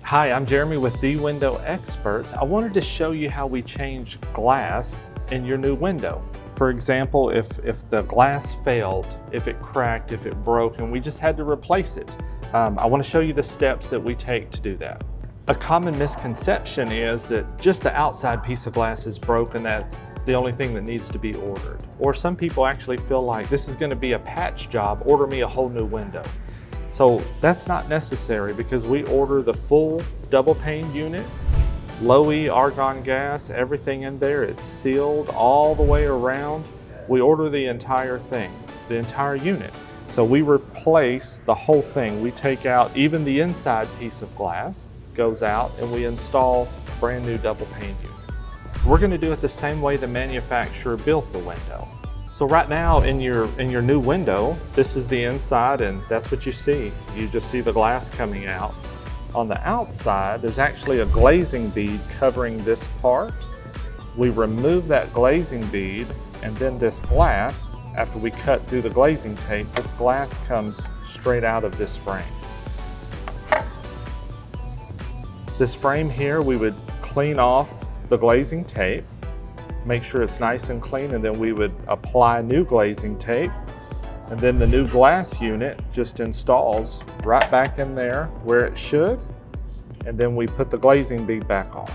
Hi, I'm Jeremy with The Window Experts. I wanted to show you how we change glass in your new window. For example, if the glass failed, if it cracked, if it broke, and we just had to replace it. I want to show you the steps that we take to do that. A common misconception is that just the outside piece of glass is broken, that's the only thing that needs to be ordered. Or some people actually feel like this is going to be a patch job, order me a whole new window. So that's not necessary because we order the full double pane unit, low E argon gas, everything in there. It's sealed all the way around. We order the entire thing, the entire unit. So we replace the whole thing. We take out even the inside piece of glass, goes out, and we install brand new double pane unit. We're going to do it the same way the manufacturer built the window. So right now in your new window, this is the inside and that's what you see. You just see the glass coming out. On the outside, there's actually a glazing bead covering this part. We remove that glazing bead and then this glass, after we cut through the glazing tape, this glass comes straight out of this frame. This frame here, we would clean off the glazing tape, make sure it's nice and clean, and then we would apply new glazing tape, and then the new glass unit just installs right back in there where it should, and then we put the glazing bead back on.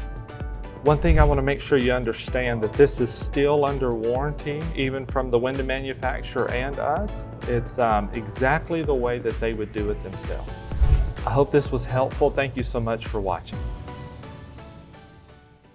One thing I want to make sure you understand that this is still under warranty, even from the window manufacturer and us. It's exactly the way that they would do it themselves. I hope this was helpful. Thank you so much for watching.